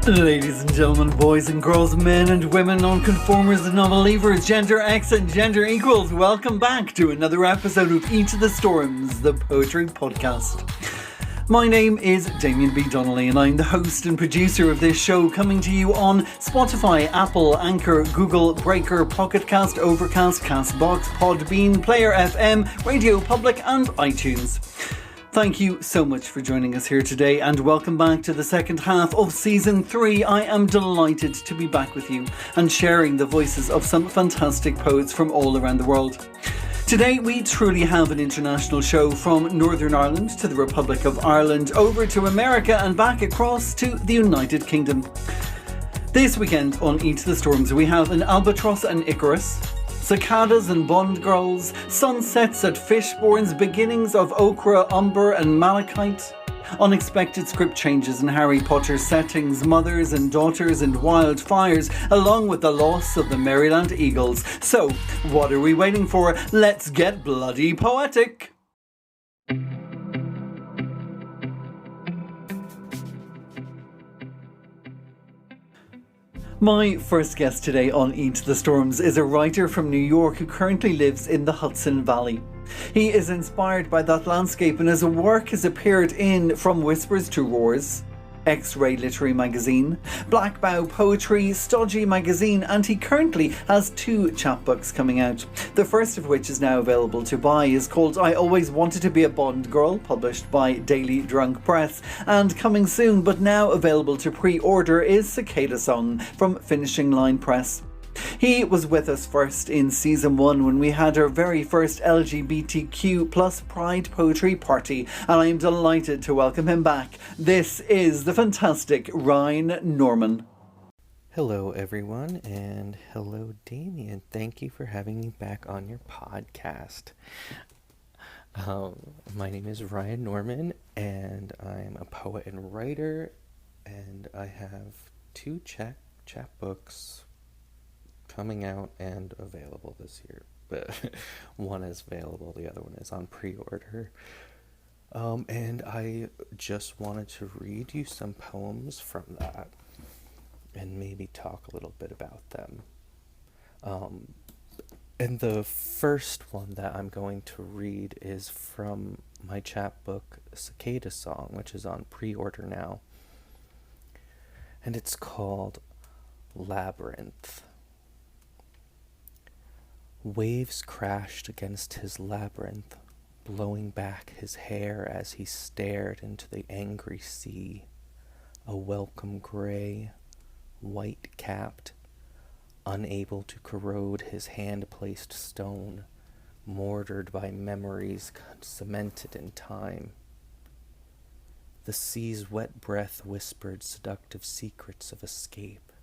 Ladies and gentlemen, boys and girls, men and women, non-conformers and non-believers, gender X and gender equals, welcome back to another episode of Each of the Storms, the poetry podcast. My name is Damien B Donnelly and I'm the host and producer of this show, coming to you on Spotify, Apple, Anchor, Google, Breaker, Pocket Cast, Overcast, Castbox, Podbean, Player FM, Radio Public and iTunes. Thank you so much for joining us here today and welcome back to the second half of Season 3. I am delighted to be back with you and sharing the voices of some fantastic poets from all around the world. Today we truly have an international show, from Northern Ireland to the Republic of Ireland, over to America and back across to the United Kingdom. This weekend on Each of the Storms we have an albatross and Icarus, cicadas and bond girls, sunsets at Fishbourne's, beginnings of ochre, umber and malachite, unexpected script changes in Harry Potter settings, mothers and daughters and wildfires, along with the loss of the Maryland Eagles. So, what are we waiting for? Let's get bloody poetic! My first guest today on Each of the Storms is a writer from New York who currently lives in the Hudson Valley. He is inspired by that landscape and his work has appeared in From Whispers to Roars, X-Ray Literary Magazine, Black Bough Poetry, Stodgy Magazine, and he currently has 2 chapbooks coming out. The first of which is now available to buy is called I Always Wanted to Be a Bond Girl, published by Daily Drunk Press, and coming soon but now available to pre-order is Cicada Song from Finishing Line Press. He was with us first in Season 1 when we had our very first LGBTQ plus Pride Poetry Party, and I am delighted to welcome him back. This is the fantastic Ryan Norman. Hello everyone, and hello Damien. Thank you for having me back on your podcast. My name is Ryan Norman, and I'm a poet and writer, and I have 2 chapbooks coming out and available this year, but one is available, the other one is on pre-order. And I just wanted to read you some poems from that and maybe talk a little bit about them. And the first one that I'm going to read is from my chapbook Cicada Song, which is on pre-order now, and it's called Labyrinth. Waves crashed against his labyrinth, blowing back his hair as he stared into the angry sea, a welcome gray, white-capped, unable to corrode his hand-placed stone, mortared by memories cemented in time. The sea's wet breath whispered seductive secrets of escape,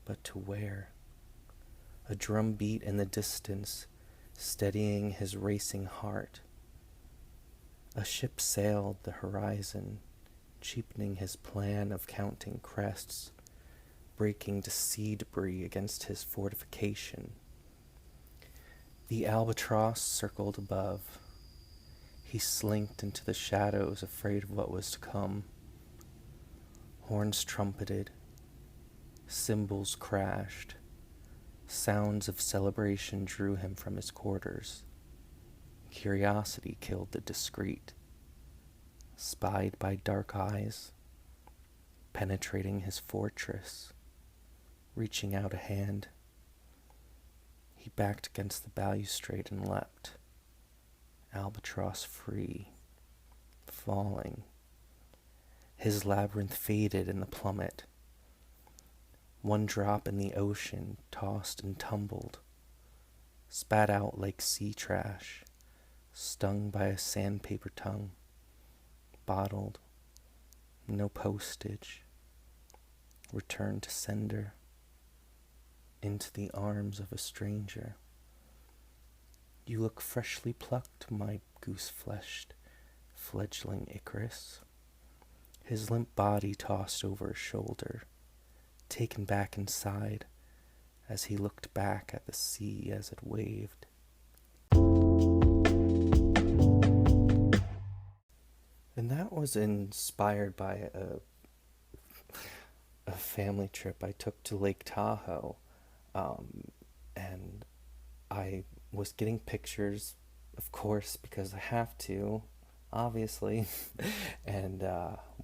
but to where? A drum beat in the distance, steadying his racing heart. A ship sailed the horizon, cheapening his plan of counting crests, breaking to sea debris against his fortification. The albatross circled above. He slinked into the shadows, afraid of what was to come. Horns trumpeted. Cymbals crashed. Sounds of celebration drew him from his quarters. Curiosity killed the discreet. Spied by dark eyes, penetrating his fortress, reaching out a hand. He backed against the balustrade and leapt, albatross free, falling. His labyrinth faded in the plummet. One drop in the ocean tossed and tumbled, spat out like sea trash, stung by a sandpaper tongue, bottled, no postage, returned to sender, into the arms of a stranger. You look freshly plucked, my goose-fleshed, fledgling Icarus. His limp body tossed over his shoulder, taken back inside as he looked back at the sea as it waved. And that was inspired by a family trip I took to Lake Tahoe, and I was getting pictures, of course, because I have to, obviously, and,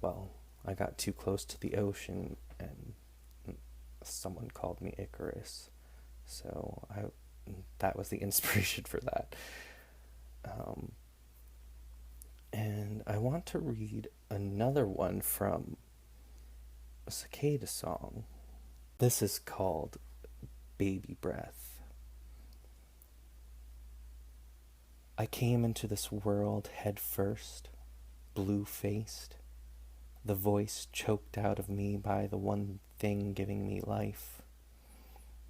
well, I got too close to the ocean, and someone called me Icarus, so that was the inspiration for that. And I want to read another one from a cicada song. This is called Baby Breath. I came into this world head first, blue-faced, the voice choked out of me by the one thing giving me life.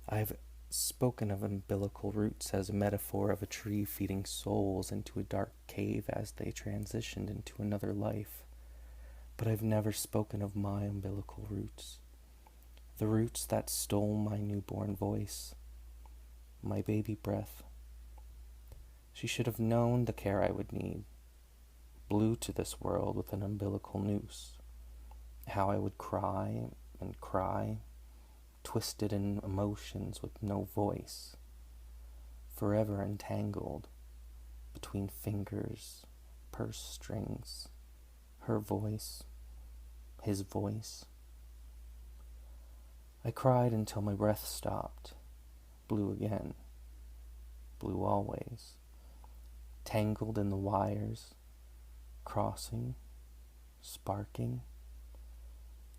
I've spoken of umbilical roots as a metaphor of a tree feeding souls into a dark cave as they transitioned into another life. But I've never spoken of my umbilical roots, the roots that stole my newborn voice, my baby breath. She should have known the care I would need, blew to this world with an umbilical noose, how I would cry and cry, twisted in emotions with no voice, forever entangled between fingers, purse strings, her voice, his voice. I cried until my breath stopped, blew again, blew always, tangled in the wires, crossing, sparking.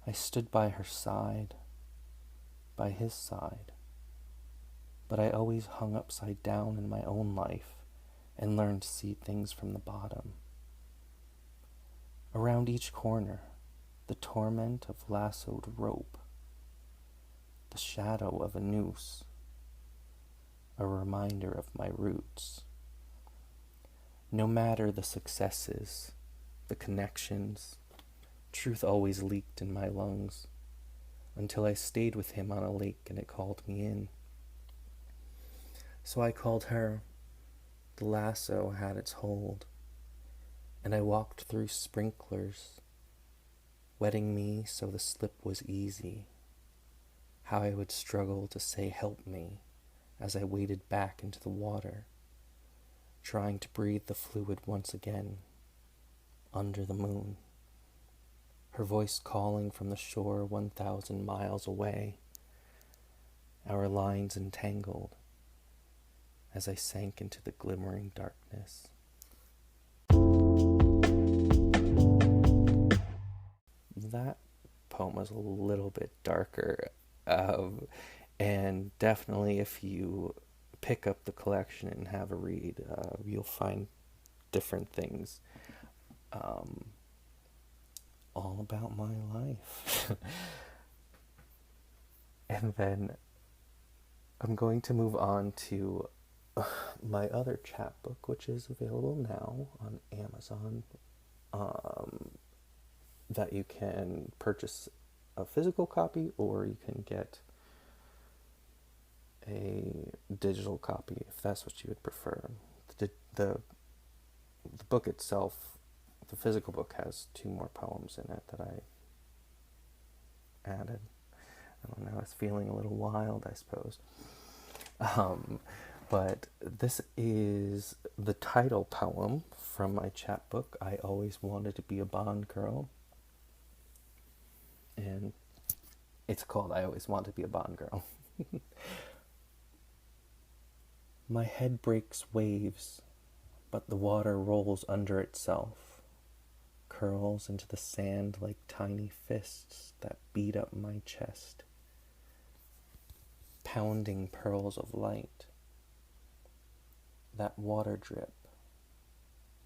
I stood by her side, by his side, but I always hung upside down in my own life and learned to see things from the bottom. Around each corner, the torment of lassoed rope, the shadow of a noose, a reminder of my roots. No matter the successes, the connections, truth always leaked in my lungs, until I stayed with him on a lake and it called me in. So I called her, the lasso had its hold, and I walked through sprinklers, wetting me so the slip was easy, how I would struggle to say help me as I waded back into the water, trying to breathe the fluid once again, under the moon. Her voice calling from the shore 1,000 miles away, our lines entangled as I sank into the glimmering darkness. That poem was a little bit darker, and definitely if you pick up the collection and have a read, you'll find different things. All about my life. And then I'm going to move on to my other chapbook, which is available now on Amazon, that you can purchase a physical copy or you can get a digital copy if that's what you would prefer. The book itself, the physical book, has 2 more poems in it that I added. I don't know, it's feeling a little wild, I suppose. But this is the title poem from my chapbook, I Always Wanted to Be a Bond Girl. And it's called I Always Want to Be a Bond Girl. My head breaks waves, but the water rolls under itself, curls into the sand like tiny fists that beat up my chest, pounding pearls of light. That water drip,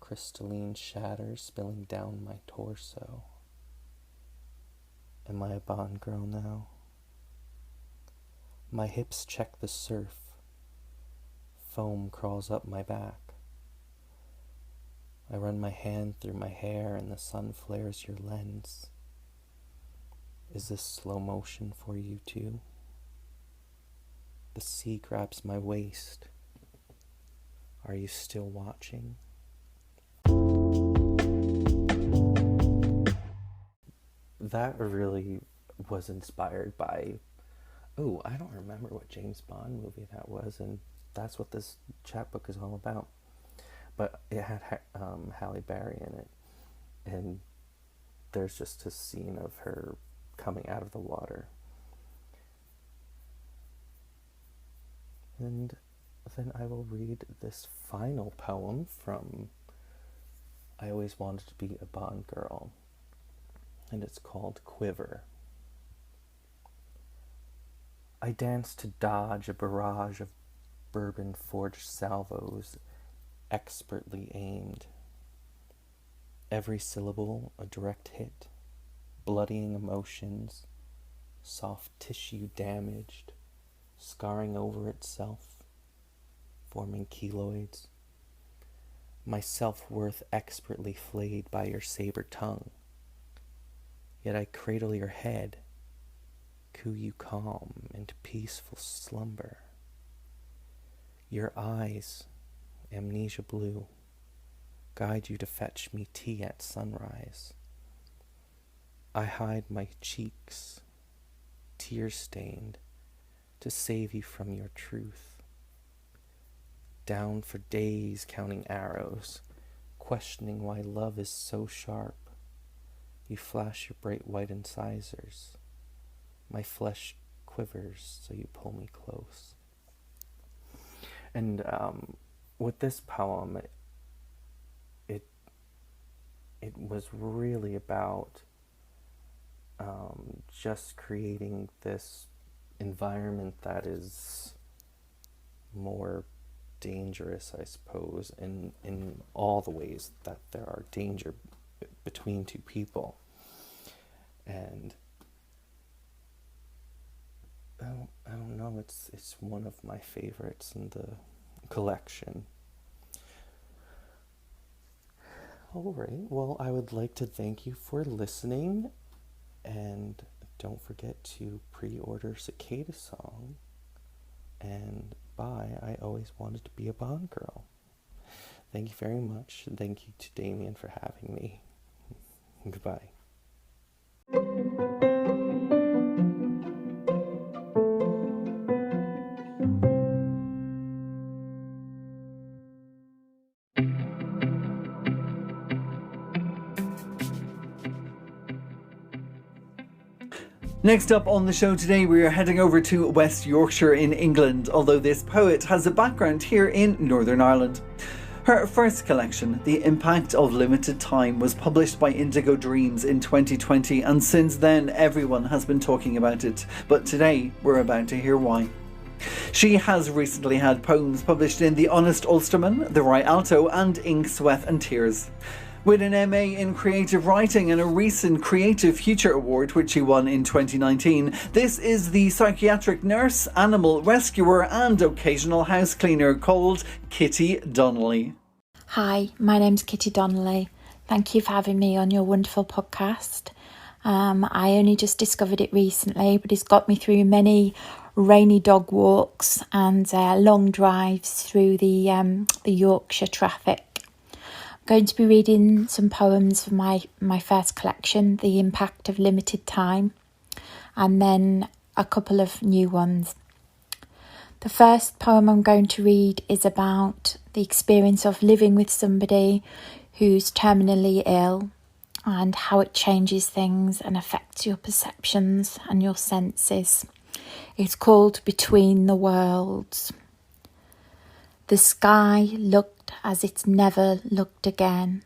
crystalline shatter spilling down my torso. Am I a Bond girl now? My hips check the surf. Foam crawls up my back. I run my hand through my hair and the sun flares your lens. Is this slow motion for you too? The sea grabs my waist. Are you still watching? That really was inspired by, oh, I don't remember what James Bond movie that was, and that's what this chapbook is all about. But it had Halle Berry in it, and there's just a scene of her coming out of the water. And then I will read this final poem from I Always Wanted to Be a Bond Girl, and it's called Quiver. I dance to dodge a barrage of bourbon-forged salvos, expertly aimed. Every syllable a direct hit, bloodying emotions, soft tissue damaged, scarring over itself, forming keloids. My self-worth expertly flayed by your saber tongue. Yet I cradle your head, coo you calm into peaceful slumber. Your eyes, amnesia blue, guide you to fetch me tea at sunrise. I hide my cheeks, tear-stained, to save you from your truth. Down for days counting arrows, questioning why love is so sharp. You flash your bright white incisors. My flesh quivers, so you pull me close. And with this poem, it was really about just creating this environment that is more dangerous, I suppose, in all the ways that there are danger between two people. And I don't know, it's one of my favorites in the collection. All right, well, I would like to thank you for listening, and don't forget to pre-order Cicada Song, and buy I Always Wanted to Be a Bond Girl. Thank you very much, and thank you to Damien for having me. Goodbye. Next up on the show today, we are heading over to West Yorkshire in England, although this poet has a background here in Northern Ireland. Her first collection, The Impact of Limited Time, was published by Indigo Dreams in 2020, and since then everyone has been talking about it, but today we're about to hear why. She has recently had poems published in The Honest Ulsterman, The Rialto, and Ink, Sweat and Tears. With an MA in Creative Writing and a recent Creative Future Award, which she won in 2019, this is the psychiatric nurse, animal rescuer and occasional house cleaner called Kitty Donnelly. Hi, my name's Kitty Donnelly. Thank you for having me on your wonderful podcast. I only just discovered it recently, but it's got me through many rainy dog walks and long drives through the Yorkshire traffic. Going to be reading some poems from my first collection, The Impact of Limited Time, and then a couple of new ones. The first poem I'm going to read is about the experience of living with somebody who's terminally ill and how it changes things and affects your perceptions and your senses. It's called Between the Worlds. The sky looked as it's never looked again.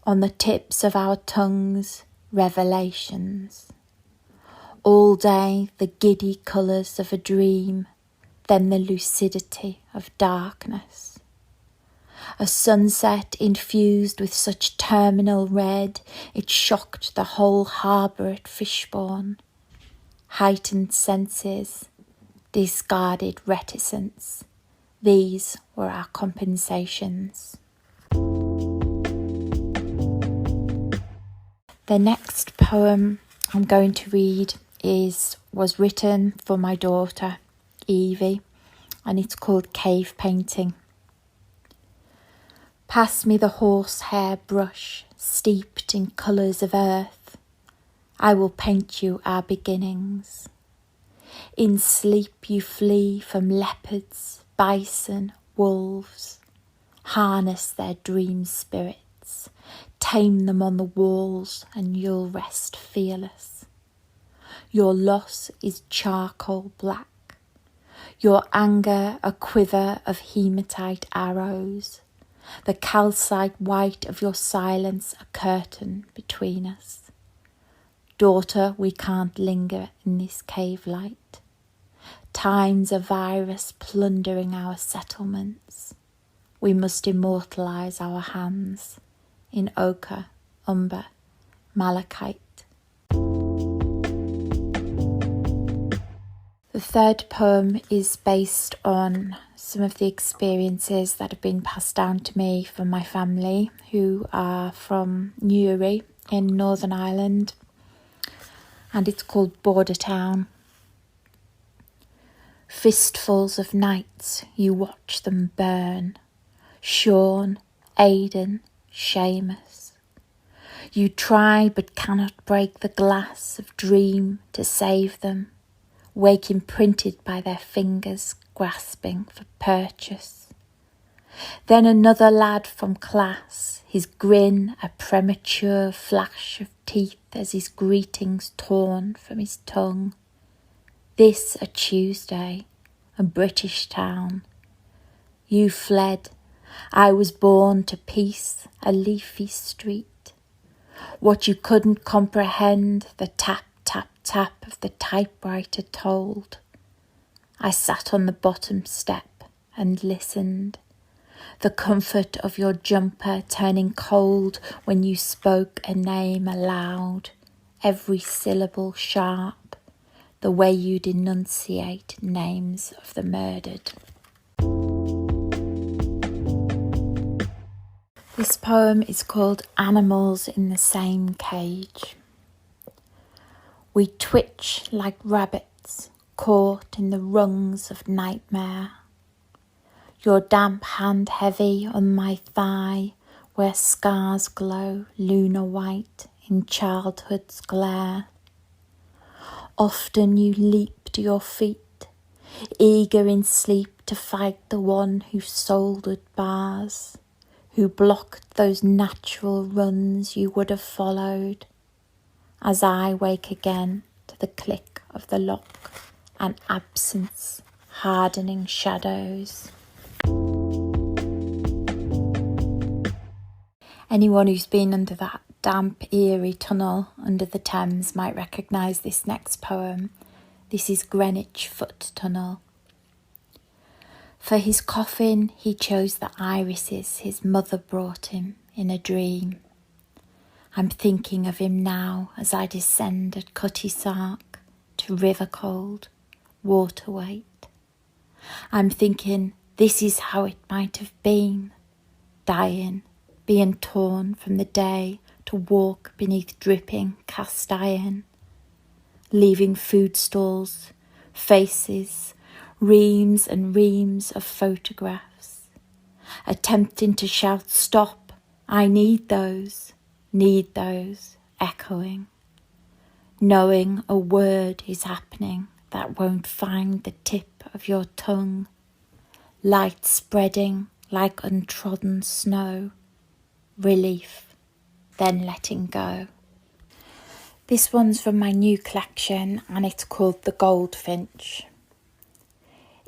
On the tips of our tongues, revelations. All day the giddy colours of a dream, then the lucidity of darkness. A sunset infused with such terminal red, it shocked the whole harbour at Fishbourne. Heightened senses, discarded reticence. These were our compensations. The next poem I'm going to read was written for my daughter, Evie, and it's called Cave Painting. Pass me the horsehair brush steeped in colours of earth. I will paint you our beginnings. In sleep you flee from leopards, bison, wolves. Harness their dream spirits, tame them on the walls, and you'll rest fearless. Your loss is charcoal black, your anger a quiver of hematite arrows, the calcite white of your silence a curtain between us. Daughter, we can't linger in this cave light. Time's a virus plundering our settlements. We must immortalise our hands in ochre, umber, malachite. The third poem is based on some of the experiences that have been passed down to me from my family, who are from Newry in Northern Ireland, and it's called Border Town. Fistfuls of nights you watch them burn, Sean, Aidan, Seamus. You try but cannot break the glass of dream to save them, wake imprinted by their fingers grasping for purchase. Then another lad from class, his grin a premature flash of teeth as his greetings torn from his tongue. This a Tuesday, a British town. You fled, I was born to peace, a leafy street. What you couldn't comprehend, the tap, tap, tap of the typewriter told. I sat on the bottom step and listened. The comfort of your jumper turning cold when you spoke a name aloud, every syllable sharp, the way you'd enunciate names of the murdered. This poem is called Animals in the Same Cage. We twitch like rabbits caught in the rungs of nightmare. Your damp hand heavy on my thigh, where scars glow lunar white in childhood's glare. Often you leap to your feet, eager in sleep to fight the one who soldered bars, who blocked those natural runs you would have followed, as I wake again to the click of the lock and absence hardening shadows. Anyone who's been under that damp, eerie tunnel under the Thames might recognise this next poem. This is Greenwich Foot Tunnel. For his coffin he chose the irises his mother brought him in a dream. I'm thinking of him now as I descend at Cutty Sark to river cold, water weight. I'm thinking this is how it might have been, dying, being torn from the day to walk beneath dripping cast iron, leaving food stalls, faces, reams and reams of photographs, attempting to shout stop, I need those, echoing, knowing a word is happening that won't find the tip of your tongue, light spreading like untrodden snow, relief, then letting go. This one's from my new collection and it's called The Goldfinch.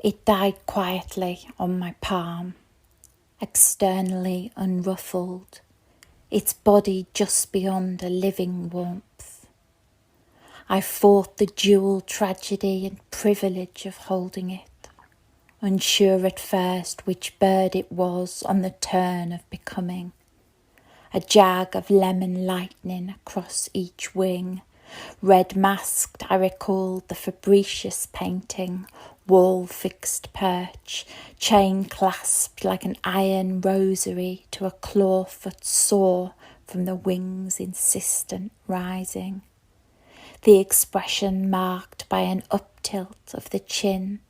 It died quietly on my palm, externally unruffled, its body just beyond a living warmth. I fought the dual tragedy and privilege of holding it, unsure at first which bird it was on the turn of becoming. A jag of lemon lightning across each wing. Red masked, I recalled the Fabricius painting, wall-fixed perch, chain clasped like an iron rosary to a clawfoot sore from the wings' insistent rising. The expression marked by an uptilt of the chin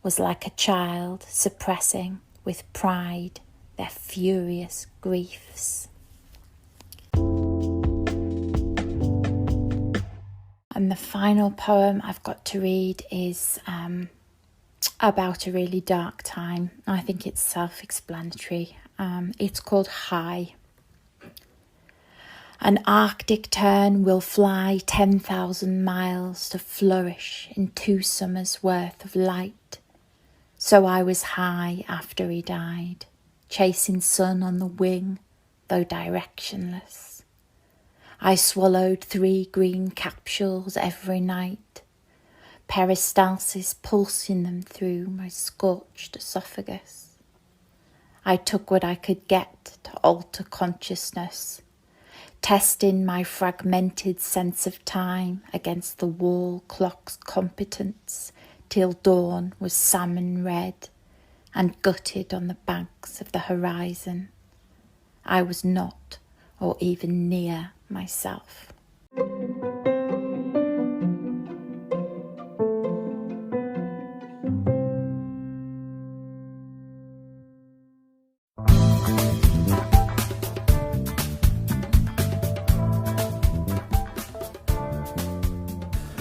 was like a child suppressing with pride their furious griefs. And the final poem I've got to read is about a really dark time. I think it's self-explanatory. It's called High. An Arctic tern will fly 10,000 miles to flourish in 2 summers' worth of light. So I was high after he died, chasing sun on the wing, though directionless. I swallowed 3 green capsules every night, peristalsis pulsing them through my scorched esophagus. I took what I could get to alter consciousness, testing my fragmented sense of time against the wall clock's competence till dawn was salmon red and gutted on the banks of the horizon. I was not, or even near, myself.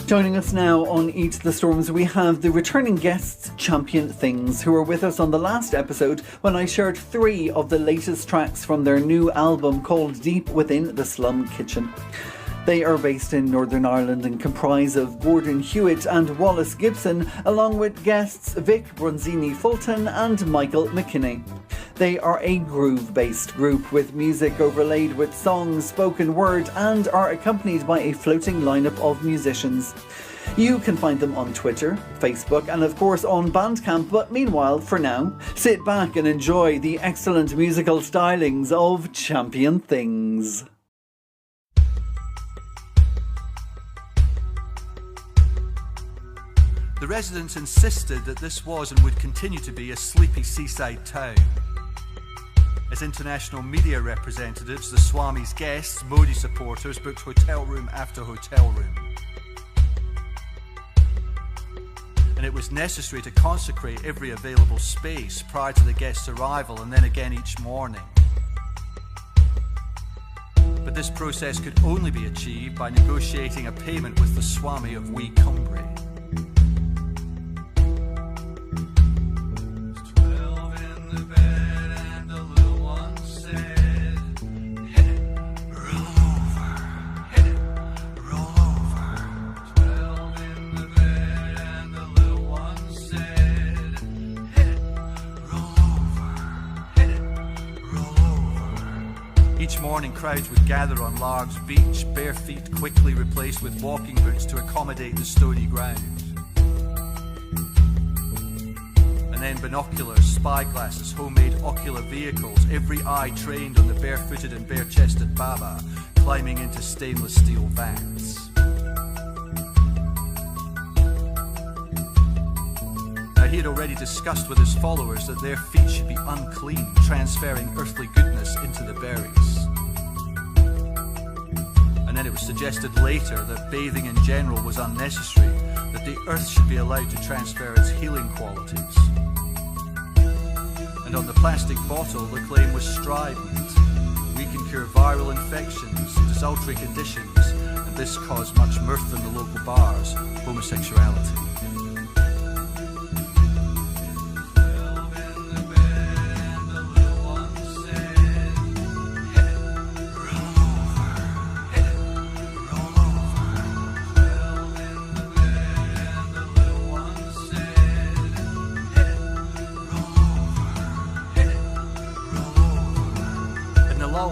Joining us now on Eat the Storms, we have the returning guests, Champion Things, who were with us on the last episode when I shared 3 of the latest tracks from their new album called Deep Within the Slum Kitchen. They are based in Northern Ireland and comprise of Gordon Hewitt and Wallace Gibson, along with guests Vic Bronzini-Fulton and Michael McKinney. They are a groove-based group with music overlaid with songs, spoken word, and are accompanied by a floating lineup of musicians. You can find them on Twitter, Facebook, and of course on Bandcamp, but meanwhile, for now, sit back and enjoy the excellent musical stylings of Champion Things. The residents insisted that this was and would continue to be a sleepy seaside town. As international media representatives, the Swami's guests, Modi supporters, booked hotel room after hotel room. And it was necessary to consecrate every available space prior to the guests' arrival and then again each morning. But this process could only be achieved by negotiating a payment with the Swami of Wee Cumbria. Each morning, crowds would gather on Larg's beach, bare feet quickly replaced with walking boots to accommodate the stony ground. And then binoculars, spyglasses, homemade ocular vehicles, every eye trained on the barefooted and bare-chested Baba, climbing into stainless steel vans. Now, he had already discussed with his followers that their feet should be unclean, transferring earthly goodness into the berries. And then it was suggested later that bathing in general was unnecessary, that the earth should be allowed to transfer its healing qualities. And on the plastic bottle, the claim was strident. We can cure viral infections, desultory conditions, and this caused much mirth in the local bars, homosexuality.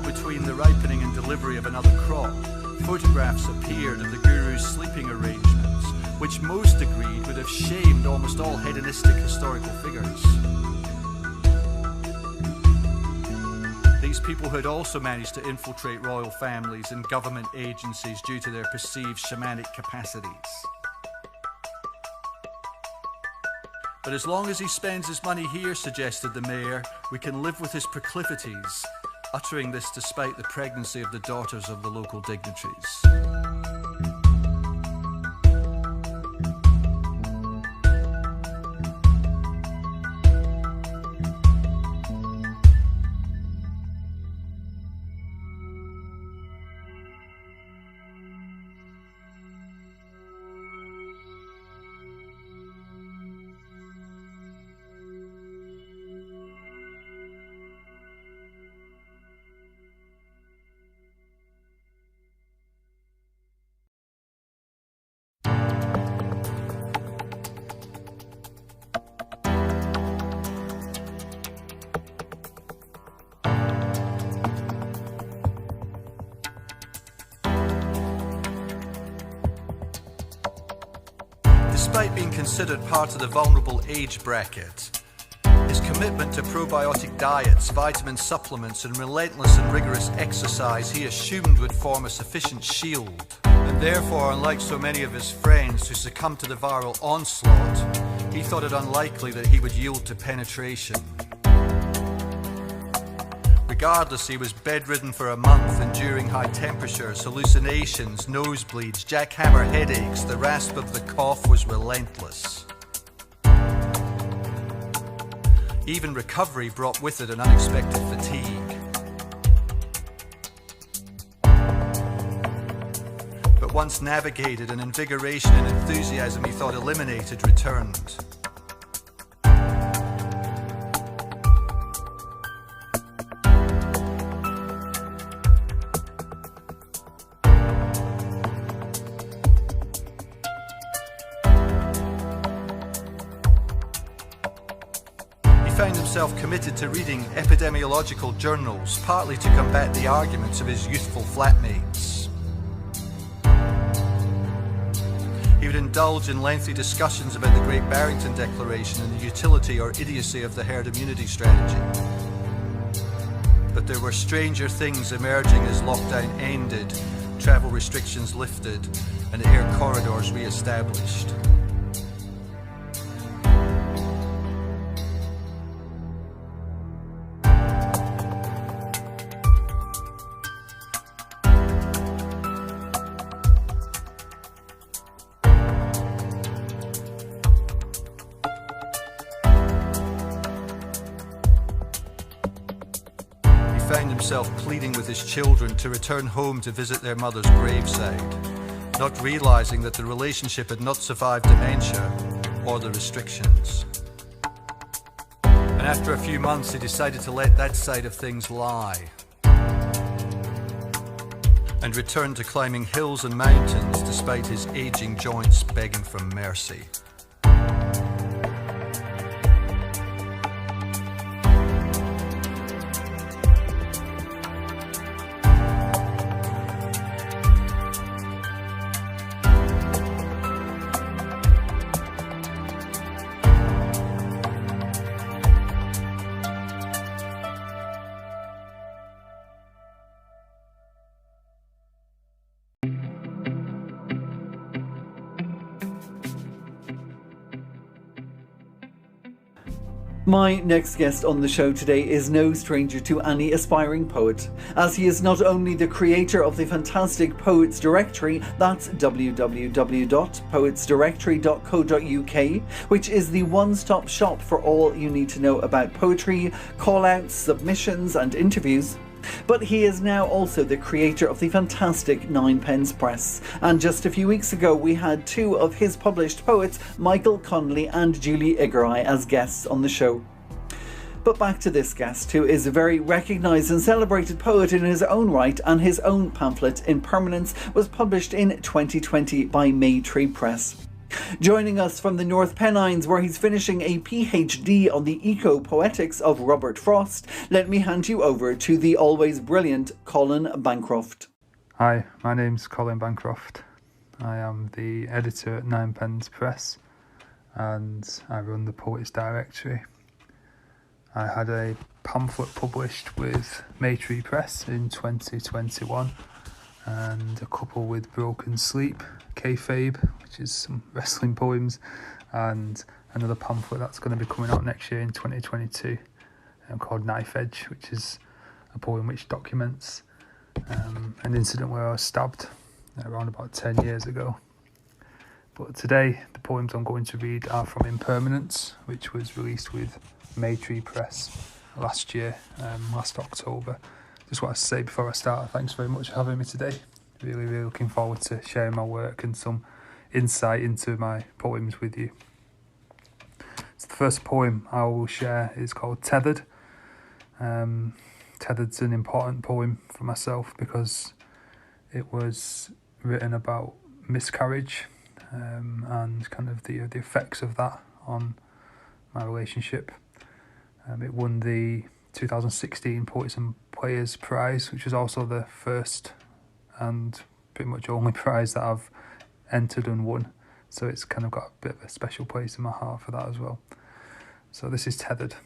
Between the ripening and delivery of another crop, photographs appeared of the guru's sleeping arrangements, which most agreed would have shamed almost all hedonistic historical figures. These people had also managed to infiltrate royal families and government agencies due to their perceived shamanic capacities. But as long as he spends his money here, suggested the mayor, we can live with his proclivities, uttering this despite the pregnancy of the daughters of the local dignitaries. despite being considered part of the vulnerable age bracket, his commitment to probiotic diets, vitamin supplements, and relentless and rigorous exercise he assumed would form a sufficient shield. And therefore, unlike so many of his friends who succumbed to the viral onslaught, he thought it unlikely that he would yield to penetration. Regardless, he was bedridden for a month, enduring high temperatures, hallucinations, nosebleeds, jackhammer headaches. The rasp of the cough was relentless. Even recovery brought with it an unexpected fatigue. But once navigated, an invigoration and enthusiasm he thought eliminated returned. Found himself committed to reading epidemiological journals, partly to combat the arguments of his youthful flatmates. He would indulge in lengthy discussions about the Great Barrington Declaration and the utility or idiocy of the herd immunity strategy. But there were stranger things emerging as lockdown ended, travel restrictions lifted, and air corridors re-established. Found himself pleading with his children to return home to visit their mother's graveside, not realizing that the relationship had not survived dementia or the restrictions. And after a few months, he decided to let that side of things lie and returned to climbing hills and mountains despite his aging joints begging for mercy. My next guest on the show today is no stranger to any aspiring poet, as he is not only the creator of the fantastic Poets Directory, that's www.poetsdirectory.co.uk, which is the one-stop shop for all you need to know about poetry, call-outs, submissions and interviews. But he is now also the creator of the fantastic Nine Pens Press, and just a few weeks ago we had two of his published poets, Michael Connolly and Julie Igorai, as guests on the show. But back to this guest, who is a very recognised and celebrated poet in his own right, and his own pamphlet, Impermanence, was published in 2020 by Maytree Press. Joining us from the North Pennines, where he's finishing a PhD on the eco-poetics of Robert Frost, let me hand you over to the always brilliant Colin Bancroft. Hi, my name's Colin Bancroft. I am the editor at Nine Pens Press and I run the Poets Directory. I had a pamphlet published with Maytree Press in 2021 and a couple with Broken Sleep, Kayfabe, which is some wrestling poems, and another pamphlet that's going to be coming out next year in 2022 called Knife Edge, which is a poem which documents an incident where I was stabbed around about 10 years ago. But today the poems I'm going to read are from Impermanence, which was released with Maytree Press last year, last October. Just want to say before I start, thanks very much for having me today. Really looking forward to sharing my work and some insight into my poems with you. So the first poem I will share is called Tethered. Tethered's an important poem for myself because it was written about miscarriage and kind of the effects of that on my relationship. It won the 2016 Poets and Players Prize, which was also the first and pretty much only prize that I've entered and won. So it's kind of got a bit of a special place in my heart for that as well. So this is Tethered.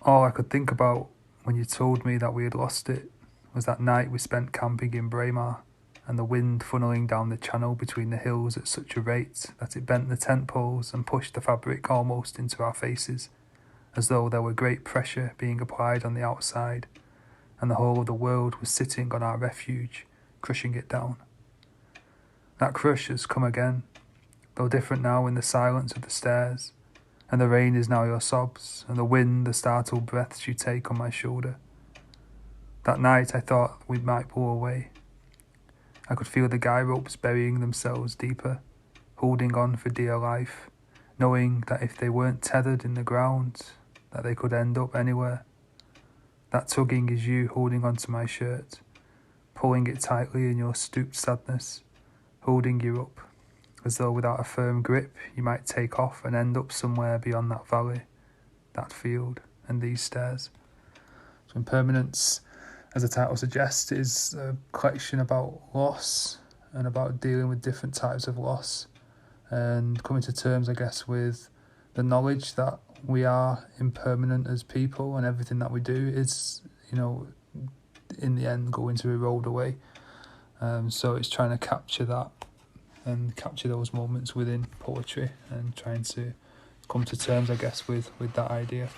All I could think about when you told me that we had lost it was that night we spent camping in Braemar, and the wind funneling down the channel between the hills at such a rate that it bent the tent poles and pushed the fabric almost into our faces, as though there were great pressure being applied on the outside, and the whole of the world was sitting on our refuge, crushing it down. That crush has come again, though different now in the silence of the stairs, and the rain is now your sobs, and the wind the startled breaths you take on my shoulder. That night I thought we might pull away. I could feel the guy ropes burying themselves deeper, holding on for dear life, knowing that if they weren't tethered in the ground, that they could end up anywhere. That tugging is you holding onto my shirt, pulling it tightly in your stooped sadness, holding you up, as though without a firm grip you might take off and end up somewhere beyond that valley, that field, and these stairs. So Impermanence, as the title suggests, is a collection about loss and about dealing with different types of loss and coming to terms, I guess, with the knowledge that we are impermanent as people and everything that we do is, in the end going to erode away. So it's trying to capture that and capture those moments within poetry and trying to come to terms, I guess, with that idea.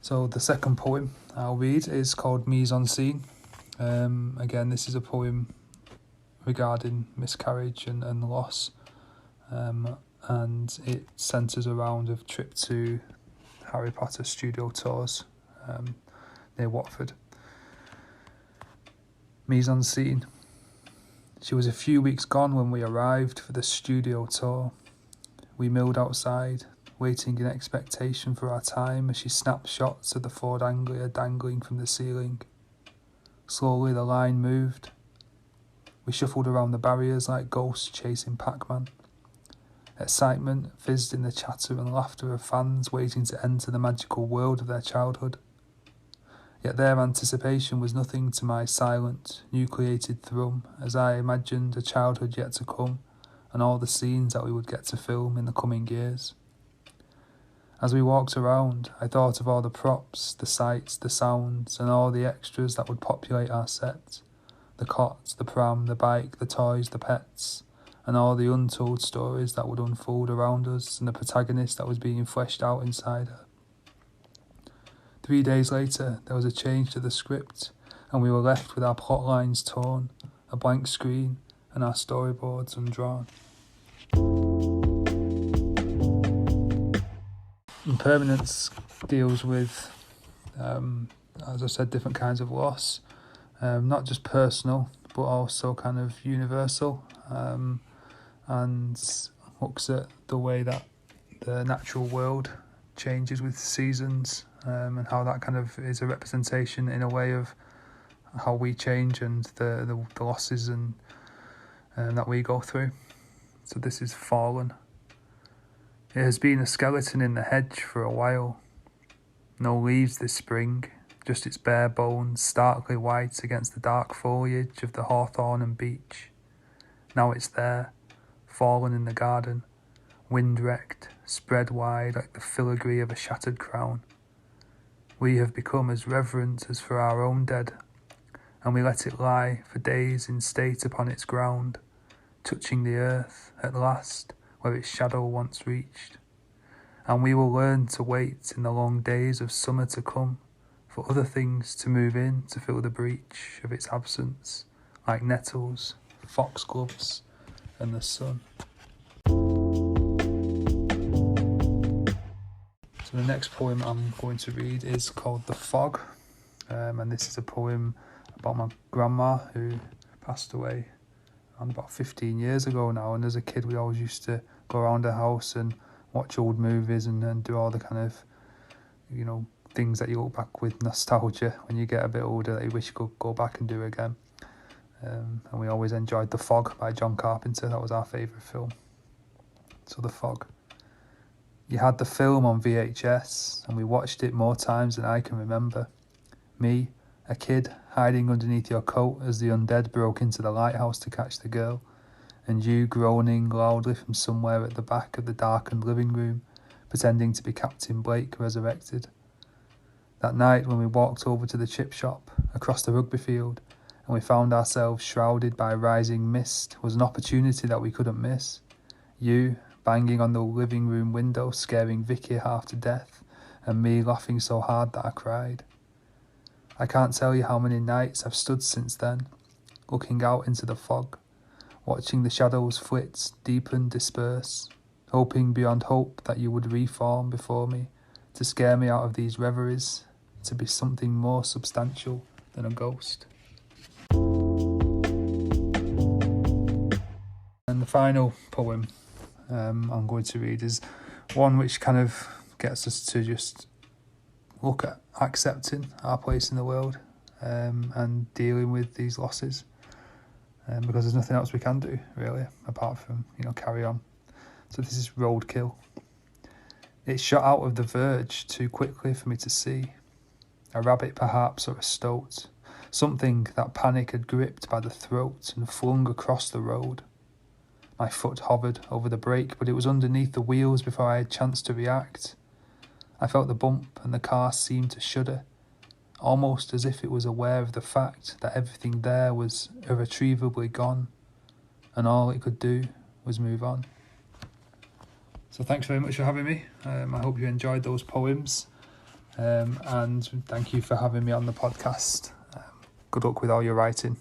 So the second poem I'll read is called Mise en Scene. Again, this is a poem regarding miscarriage and loss, and it centres around a trip to Harry Potter studio tours near Watford. Mise en Scene. She was a few weeks gone when we arrived for the studio tour. We milled outside, waiting in expectation for our time as she snapped shots of the Ford Anglia dangling from the ceiling. Slowly the line moved. We shuffled around the barriers like ghosts chasing Pac-Man. Excitement fizzed in the chatter and laughter of fans waiting to enter the magical world of their childhood. Yet their anticipation was nothing to my silent, nucleated thrum as I imagined a childhood yet to come and all the scenes that we would get to film in the coming years. As we walked around, I thought of all the props, the sights, the sounds, and all the extras that would populate our set. The cot, the pram, the bike, the toys, the pets, and all the untold stories that would unfold around us and the protagonist that was being fleshed out inside her. 3 days later, there was a change to the script, and we were left with our plot lines torn, a blank screen, and our storyboards undrawn. Impermanence deals with, as I said, different kinds of loss, not just personal, but also kind of universal, and looks at the way that the natural world changes with seasons, and how that kind of is a representation in a way of how we change and the losses and that we go through. So this is Fallen. It has been a skeleton in the hedge for a while. No leaves this spring, just its bare bones starkly white against the dark foliage of the hawthorn and beech. Now it's there, fallen in the garden, wind-wrecked, spread wide like the filigree of a shattered crown. We have become as reverent as for our own dead, and we let it lie for days in state upon its ground, touching the earth, at last, where its shadow once reached. And we will learn to wait in the long days of summer to come, for other things to move in to fill the breach of its absence, like nettles, foxgloves, and the sun. So the next poem I'm going to read is called The Fog, and this is a poem about my grandma who passed away about 15 years ago now, and as a kid we always used to go around her house and watch old movies and do all the kind of, things that you look back with nostalgia when you get a bit older that you wish you could go back and do again. And we always enjoyed The Fog by John Carpenter. That was our favourite film. So The Fog. You had the film on VHS and we watched it more times than I can remember. Me, A kid hiding underneath your coat as the undead broke into the lighthouse to catch the girl, and you groaning loudly from somewhere at the back of the darkened living room, pretending to be Captain Blake resurrected. That night when we walked over to the chip shop across the rugby field and we found ourselves shrouded by rising mist was an opportunity that we couldn't miss. You banging on the living room window, scaring Vicky half to death, and me laughing so hard that I cried. I can't tell you how many nights I've stood since then, looking out into the fog, watching the shadows flit, deepen, disperse, hoping beyond hope that you would reform before me, to scare me out of these reveries, to be something more substantial than a ghost. And the final poem I'm going to read is one which kind of gets us to just look at accepting our place in the world and dealing with these losses, because there's nothing else we can do really apart from carry on. So this is Roadkill. It shot out of the verge too quickly for me to see. A rabbit perhaps, or a stoat, something that panic had gripped by the throat and flung across the road. My foot hovered over the brake, but it was underneath the wheels before I had chanced to react. I felt the bump and the car seemed to shudder, almost as if it was aware of the fact that everything there was irretrievably gone, and all it could do was move on. So thanks very much for having me. I hope you enjoyed those poems, and thank you for having me on the podcast. Good luck with all your writing.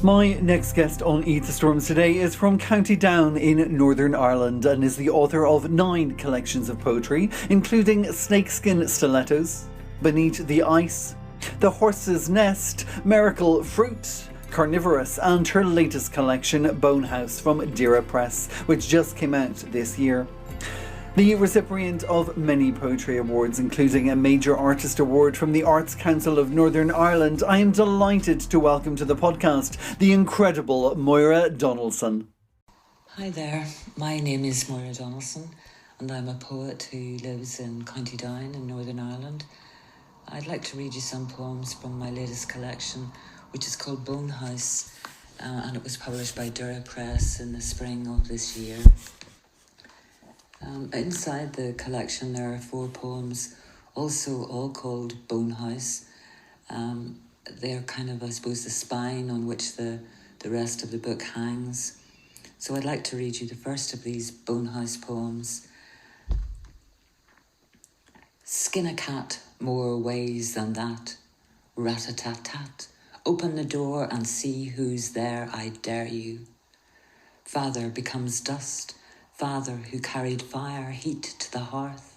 My next guest on Eat the Storms today is from County Down in Northern Ireland and is the author of 9 collections of poetry, including Snakeskin Stilettos, Beneath the Ice, The Horse's Nest, Miracle Fruit, Carnivorous, and her latest collection, Bonehouse, from Dira Press, which just came out this year. The recipient of many poetry awards, including a Major Artist Award from the Arts Council of Northern Ireland, I am delighted to welcome to the podcast the incredible Moyra Donaldson. Hi there, my name is Moyra Donaldson and I'm a poet who lives in County Down in Northern Ireland. I'd like to read you some poems from my latest collection, which is called Bonehouse, and it was published by Dira Press in the spring of this year. Inside the collection there are 4 poems, also all called Bonehouse. They're kind of, I suppose, the spine on which the rest of the book hangs. So I'd like to read you the first of these Bonehouse poems. Skin a cat more ways than that. Rat-a-tat-tat. Open the door and see who's there, I dare you. Father becomes dust. Father who carried fire, heat to the hearth.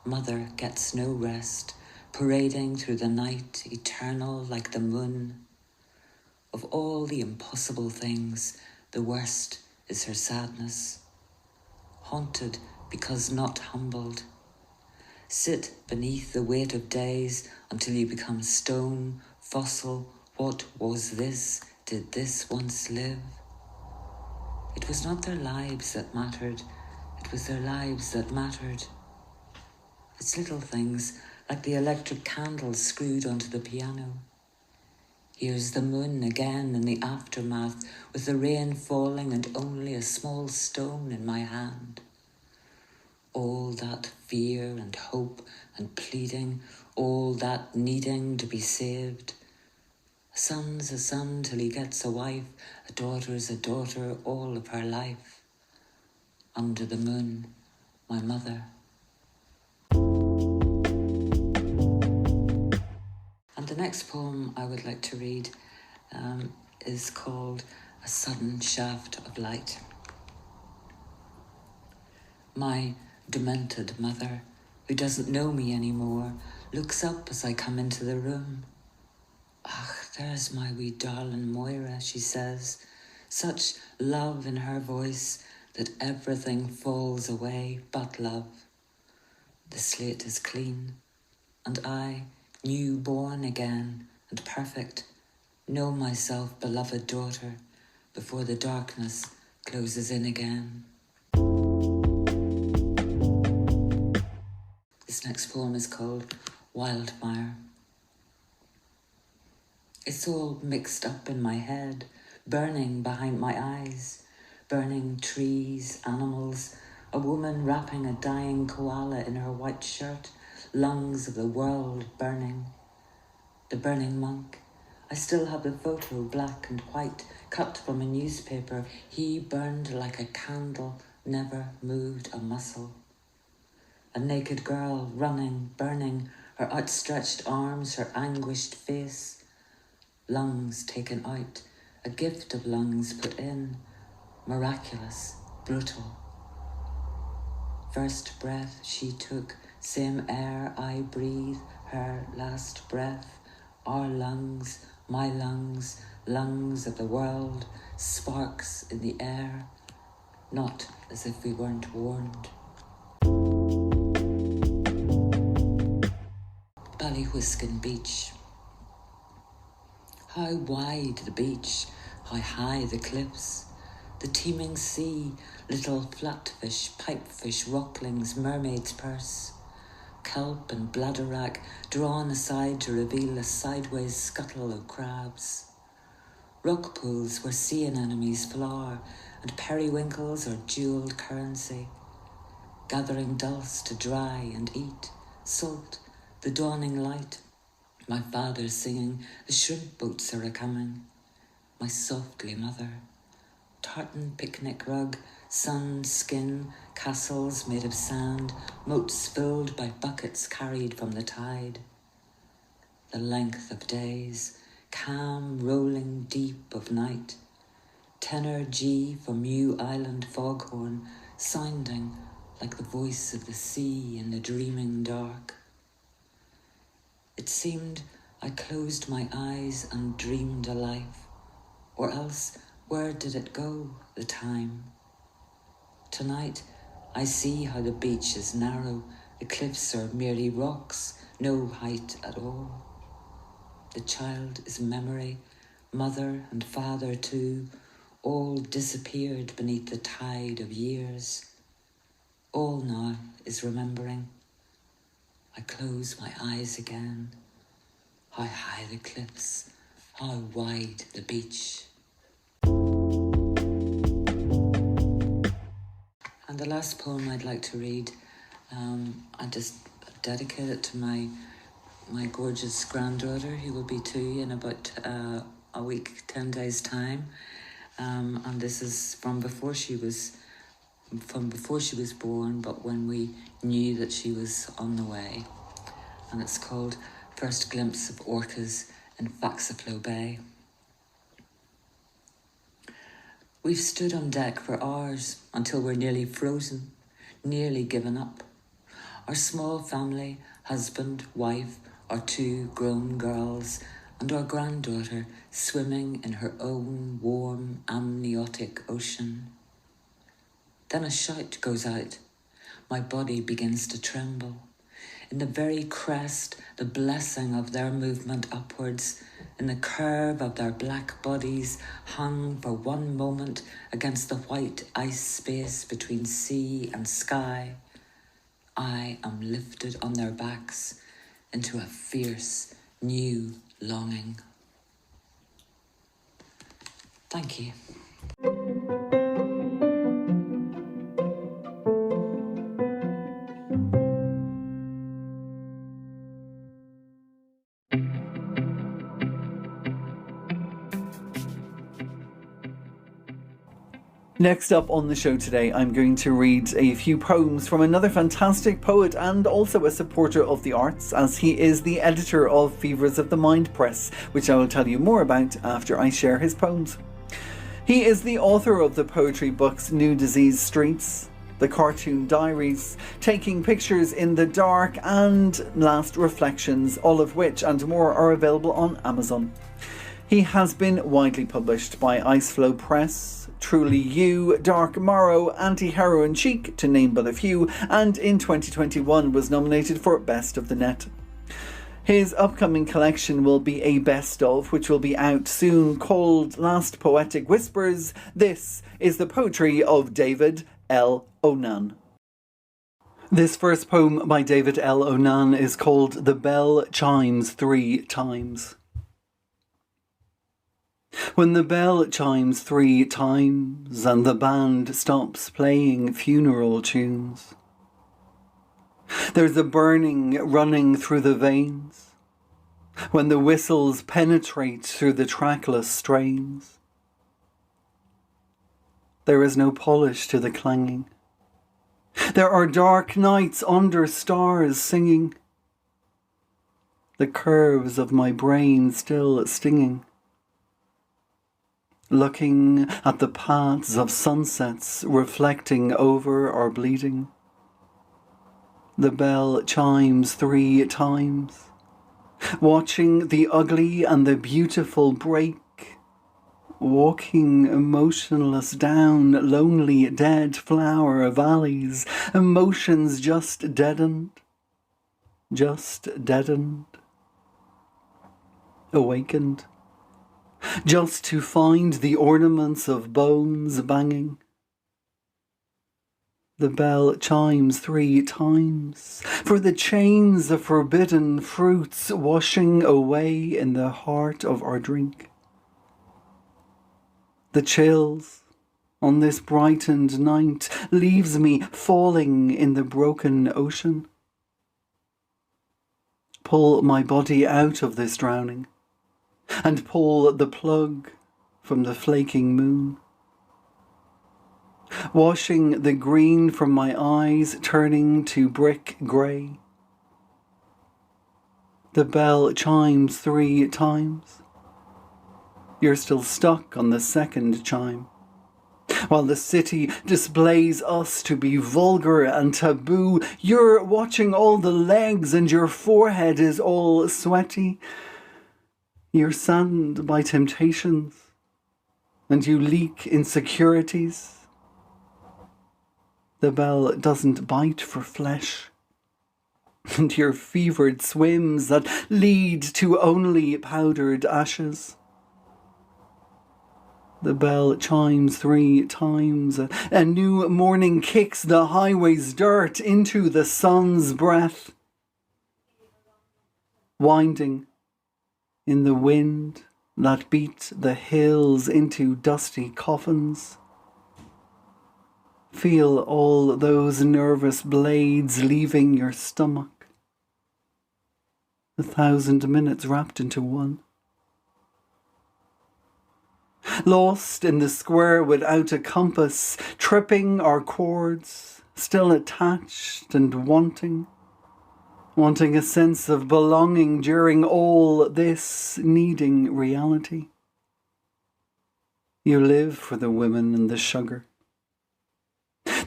Mother gets no rest, parading through the night, eternal like the moon. Of all the impossible things, the worst is her sadness. Haunted because not humbled. Sit beneath the weight of days until you become stone, fossil. What was this? Did this once live? It was not their lives that mattered, it was their lives that mattered. It's little things, like the electric candle screwed onto the piano. Here's the moon again in the aftermath, with the rain falling and only a small stone in my hand. All that fear and hope and pleading, all that needing to be saved. A son's a son till he gets a wife, a daughter's a daughter all of her life. Under the moon, my mother. And the next poem I would like to read is called A Sudden Shaft of Light. My demented mother, who doesn't know me anymore, looks up as I come into the room. "Ach, there's my wee darling Moyra," she says, such love in her voice that everything falls away but love. The slate is clean, and I, new born again and perfect, know myself beloved daughter before the darkness closes in again. This next poem is called Wildfire. It's all mixed up in my head, burning behind my eyes, burning trees, animals, a woman wrapping a dying koala in her white shirt, lungs of the world burning. The burning monk. I still have the photo, black and white, cut from a newspaper. He burned like a candle, never moved a muscle. A naked girl running, burning, her outstretched arms, her anguished face. Lungs taken out, a gift of lungs put in, miraculous, brutal. First breath she took, same air I breathe, her last breath. Our lungs, my lungs, lungs of the world, sparks in the air, not as if we weren't warned. Ballywhiskin Beach. How wide the beach, how high the cliffs, the teeming sea, little flatfish, pipefish, rocklings, mermaid's purse, kelp and bladderwrack drawn aside to reveal a sideways scuttle of crabs. Rock pools where sea anemones flower and periwinkles are jewelled currency, gathering dulse to dry and eat, salt, the dawning light, my father singing, the shrimp boats are a-coming, my softly mother, tartan picnic rug, sun, skin, castles made of sand, moats filled by buckets carried from the tide. The length of days, calm, rolling deep of night, tenor G from New Island foghorn, sounding like the voice of the sea in the dreaming dark. It seemed I closed my eyes and dreamed a life, or else where did it go, the time? Tonight I see how the beach is narrow, the cliffs are merely rocks, no height at all. The child is memory, mother and father too, all disappeared beneath the tide of years. All now is remembering. I close my eyes again. How high the cliffs, how wide the beach. And the last poem I'd like to read, I just dedicate it to my gorgeous granddaughter, who will be 2 in about a week, 10 days time. And this is from before she was born, but when we knew that she was on the way. And it's called First Glimpse of Orcas in Faxaflo Bay. We've stood on deck for hours until we're nearly frozen, nearly given up. Our small family, husband, wife, our 2 grown girls, and our granddaughter swimming in her own warm, amniotic ocean. Then a shout goes out. My body begins to tremble. In the very crest, the blessing of their movement upwards, in the curve of their black bodies hung for one moment against the white ice space between sea and sky, I am lifted on their backs into a fierce, new longing. Thank you. Next up on the show today, I'm going to read a few poems from another fantastic poet and also a supporter of the arts, as he is the editor of Fevers of the Mind Press, which I will tell you more about after I share his poems. He is the author of the poetry books New Disease Streets, The Cartoon Diaries, Taking Pictures in the Dark, and Last Reflections, all of which and more are available on Amazon. He has been widely published by Iceflow Press, Truly You, Dark Morrow, Anti-Heroin Chic, to name but a few, and in 2021 was nominated for Best of the Net. His upcoming collection will be a best of, which will be out soon, called Last Poetic Whispers. This is the poetry of David L. Onan. This first poem by David L. Onan is called The Bell Chimes 3 Times. When the bell chimes 3 times and the band stops playing funeral tunes, there's a burning running through the veins when the whistles penetrate through the trackless strains. There is no polish to the clanging. There are dark nights under stars singing, the curves of my brain still stinging, looking at the paths of sunsets reflecting over our bleeding. The bell chimes 3 times, watching the ugly and the beautiful break, walking emotionless down lonely dead flower valleys, emotions just deadened, awakened, just to find the ornaments of bones banging. The bell chimes 3 times for the chains of forbidden fruits washing away in the heart of our drink. The chills on this brightened night leaves me falling in the broken ocean. Pull my body out of this drowning and pull the plug from the flaking moon, washing the green from my eyes, turning to brick grey. The bell chimes 3 times. You're still stuck on the second chime, while the city displays us to be vulgar and taboo. You're watching all the legs and your forehead is all sweaty. You're saddened by temptations and you leak insecurities. The bell doesn't bite for flesh, and your fevered swims that lead to only powdered ashes. The bell chimes 3 times. A new morning kicks the highway's dirt into the sun's breath, winding in the wind that beat the hills into dusty coffins. Feel all those nervous blades leaving your stomach. 1,000 minutes wrapped into one. Lost in the square without a compass, tripping our chords, still attached and wanting a sense of belonging during all this, needing reality. You live for the women and the sugar.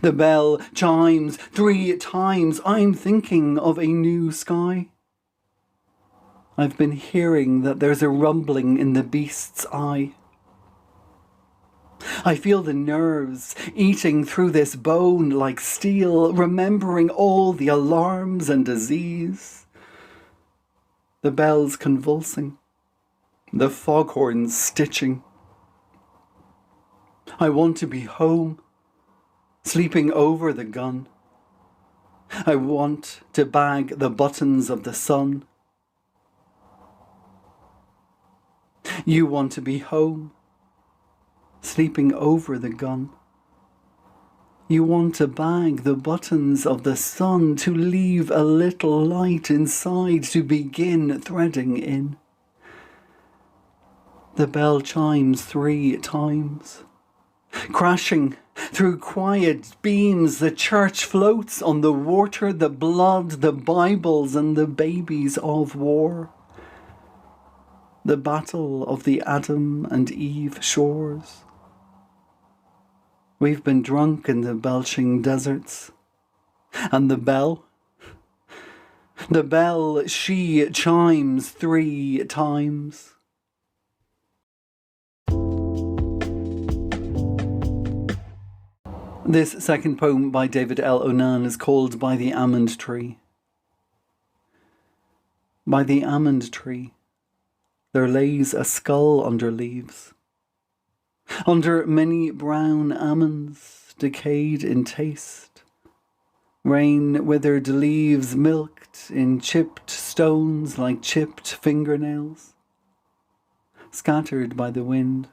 The bell chimes 3 times. I'm thinking of a new sky. I've been hearing that there's a rumbling in the beast's eye. I feel the nerves eating through this bone like steel, remembering all the alarms and disease. The bells convulsing, the foghorns stitching. I want to be home, sleeping over the gun. I want to bag the buttons of the sun. You want to be home, sleeping over the gun. You want to bag the buttons of the sun, to leave a little light inside, to begin threading in. The bell chimes 3 times. Crashing through quiet beams, the church floats on the water, the blood, the Bibles and the babies of war. The battle of the Adam and Eve shores. We've been drunk in the belching deserts. And the bell, she chimes 3 times. This second poem by David L. Onan is called By the Almond Tree. By the almond tree, there lays a skull under leaves. Under many brown almonds, decayed in taste. Rain withered leaves milked in chipped stones like chipped fingernails, scattered by the wind.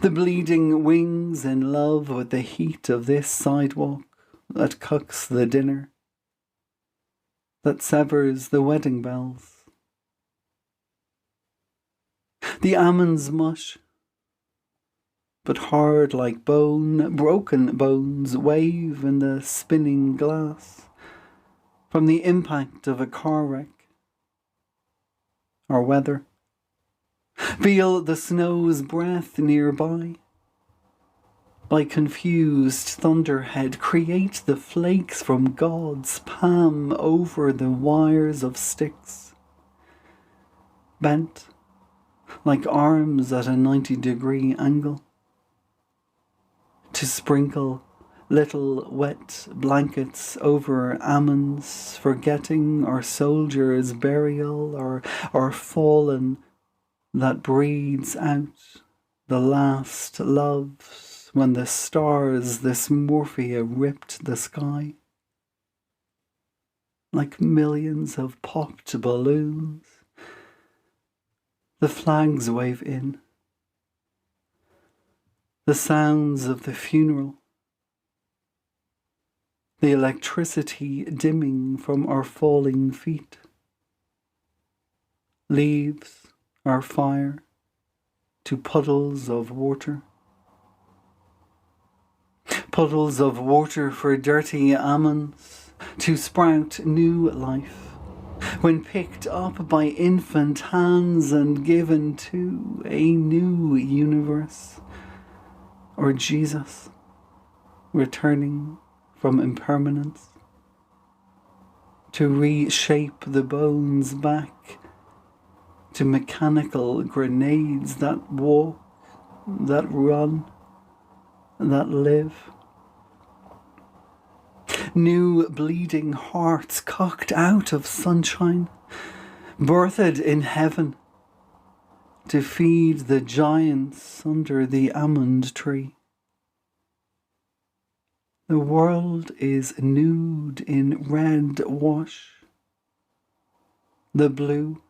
The bleeding wings in love with the heat of this sidewalk that cooks the dinner, that severs the wedding bells. The almonds mush, but hard like bone, broken bones wave in the spinning glass from the impact of a car wreck or weather. Feel the snow's breath nearby. By confused thunderhead, create the flakes from God's palm over the wires of sticks, bent like arms at a 90-degree angle, to sprinkle little wet blankets over almonds, forgetting our soldiers' burial or fallen that breathes out the last loves when the stars this morphia ripped the sky like millions of popped balloons. The flags wave in, the sounds of the funeral, the electricity dimming from our falling feet. Leaves our fire to puddles of water. Puddles of water for dirty almonds to sprout new life when picked up by infant hands and given to a new universe, or Jesus returning from impermanence to reshape the bones back to mechanical grenades that walk, that run, that live. New bleeding hearts cocked out of sunshine, birthed in heaven to feed the giants under the almond tree. The world is nude in red wash. The blue,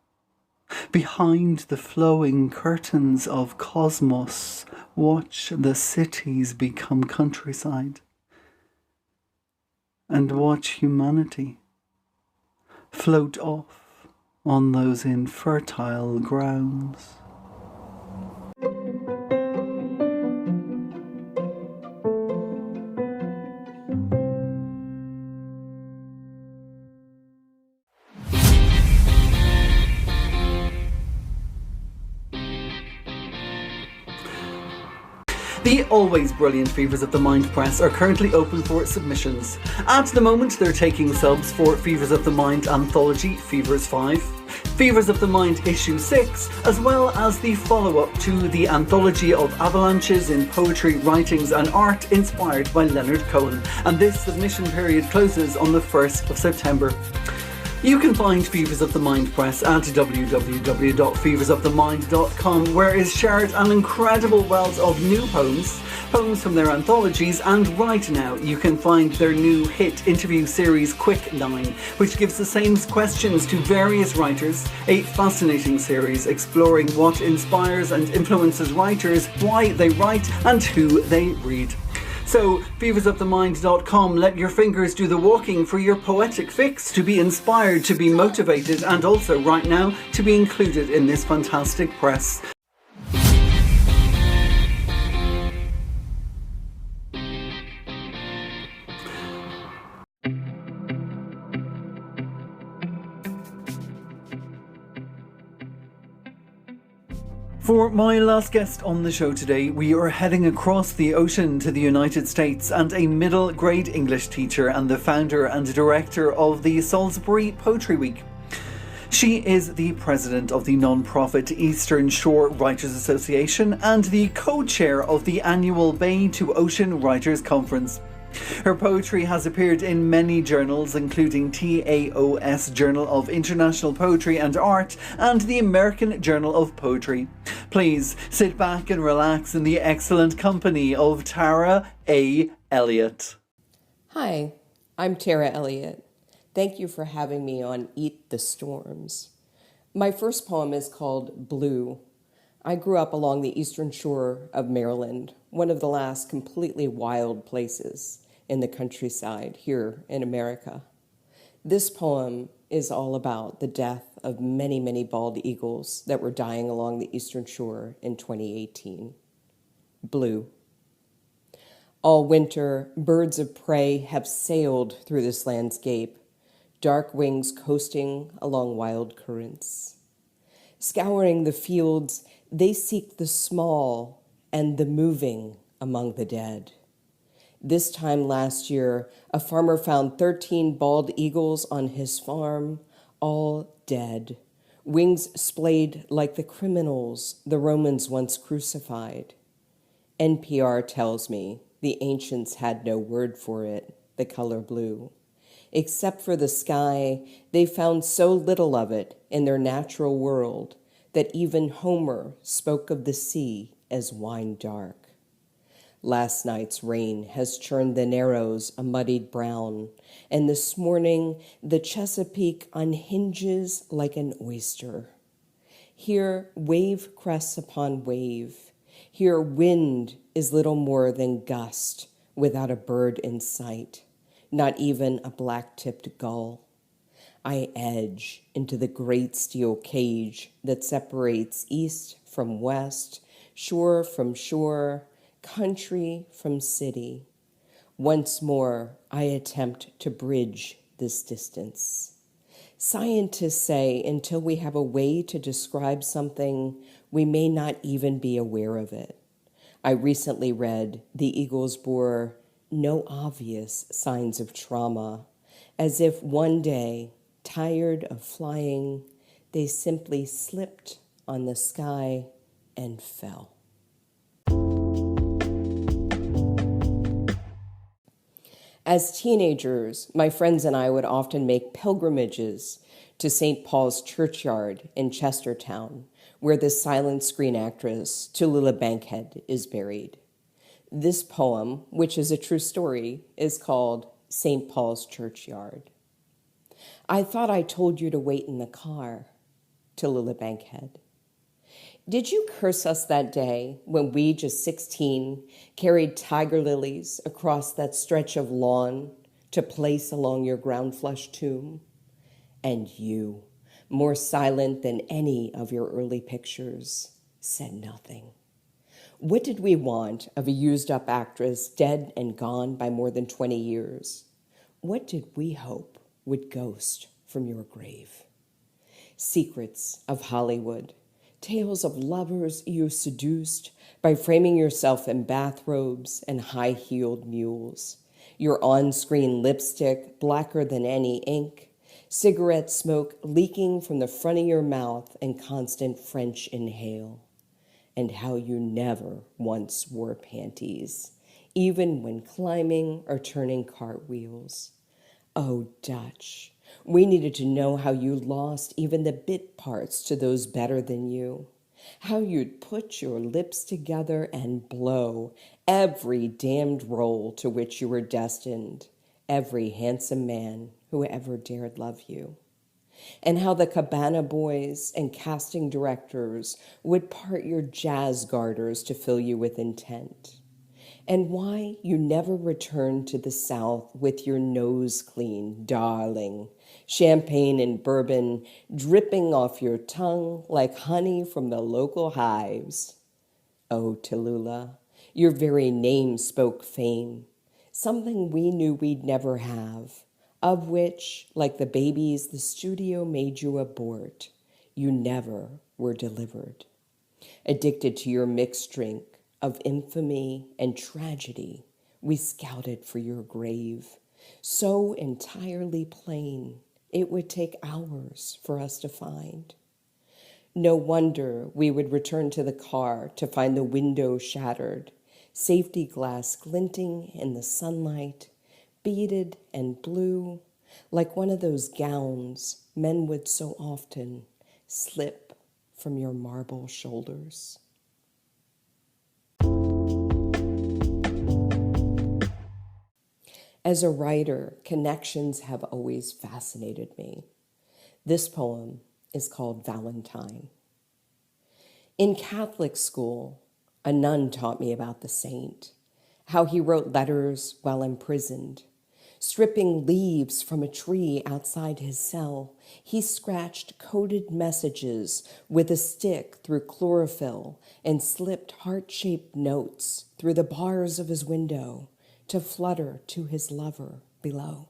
behind the flowing curtains of cosmos, watch the cities become countryside, and watch humanity float off on those infertile grounds. The always brilliant Fevers of the Mind Press are currently open for submissions. At the moment, they're taking subs for Fevers of the Mind Anthology Fevers 5, Fevers of the Mind Issue 6, as well as the follow-up to the anthology of avalanches in poetry, writings and art inspired by Leonard Cohen. And this submission period closes on the 1st of September. You can find Fevers of the Mind Press at www.feversofthemind.com, where is shared an incredible wealth of new poems from their anthologies, and right now you can find their new hit interview series Quick 9, which gives the same questions to various writers, a fascinating series exploring what inspires and influences writers, why they write and who they read. So, feversofthemind.com, let your fingers do the walking for your poetic fix, to be inspired, to be motivated, and also right now to be included in this fantastic press. For my last guest on the show today, we are heading across the ocean to the United States, and a middle grade English teacher and the founder and director of the Salisbury Poetry Week. She is the president of the non-profit Eastern Shore Writers Association and the co-chair of the annual Bay to Ocean Writers Conference. Her poetry has appeared in many journals, including TAOS Journal of International Poetry and Art and the American Journal of Poetry. Please sit back and relax in the excellent company of Tara A. Elliott. Hi, I'm Tara Elliott. Thank you for having me on Eat the Storms. My first poem is called Blue. I grew up along the eastern shore of Maryland, one of the last completely wild places in the countryside here in America. This poem is all about the death of many, many bald eagles that were dying along the eastern shore in 2018. Blue. All winter, birds of prey have sailed through this landscape, dark wings coasting along wild currents. Scouring the fields, they seek the small and the moving among the dead. This time last year, a farmer found 13 bald eagles on his farm, all dead, wings splayed like the criminals the Romans once crucified. NPR tells me the ancients had no word for it, the color blue. Except for the sky, they found so little of it in their natural world that even Homer spoke of the sea as wine dark. Last night's rain has churned the Narrows a muddied brown, and this morning the Chesapeake unhinges like an oyster. Here wave crests upon wave. Here wind is little more than gust without a bird in sight, not even a black-tipped gull. I edge into the great steel cage that separates east from west, shore from shore, country from city. Once more, I attempt to bridge this distance. Scientists say until we have a way to describe something, we may not even be aware of it. I recently read the eagles bore no obvious signs of trauma, as if one day, tired of flying, they simply slipped on the sky and fell. As teenagers, my friends and I would often make pilgrimages to St. Paul's Churchyard in Chestertown, where the silent screen actress Tallulah Bankhead is buried. This poem, which is a true story, is called St. Paul's Churchyard. I thought I told you to wait in the car, Tallulah Bankhead. Did you curse us that day when we, just 16, carried tiger lilies across that stretch of lawn to place along your ground-flush tomb? And you, more silent than any of your early pictures, said nothing. What did we want of a used-up actress dead and gone by more than 20 years? What did we hope would ghost from your grave? Secrets of Hollywood, tales of lovers you seduced by framing yourself in bathrobes and high-heeled mules, your on-screen lipstick blacker than any ink, cigarette smoke leaking from the front of your mouth and constant French inhale, and how you never once wore panties, even when climbing or turning cartwheels. Oh, Dutch, we needed to know how you lost even the bit parts to those better than you, how you'd put your lips together and blow every damned role to which you were destined, every handsome man who ever dared love you, and how the Cabana boys and casting directors would part your jazz garters to fill you with intent, and why you never returned to the South with your nose clean, darling, champagne and bourbon dripping off your tongue like honey from the local hives. Oh, Tallulah, your very name spoke fame, something we knew we'd never have, of which, like the babies the studio made you abort, you never were delivered. Addicted to your mixed drink of infamy and tragedy, we scouted for your grave, so entirely plain it would take hours for us to find. No wonder we would return to the car to find the window shattered, safety glass glinting in the sunlight, beaded and blue, like one of those gowns men would so often slip from your marble shoulders. As a writer, connections have always fascinated me. This poem is called Valentine. In Catholic school, a nun taught me about the saint, how he wrote letters while imprisoned. Stripping leaves from a tree outside his cell, he scratched coded messages with a stick through chlorophyll and slipped heart-shaped notes through the bars of his window to flutter to his lover below.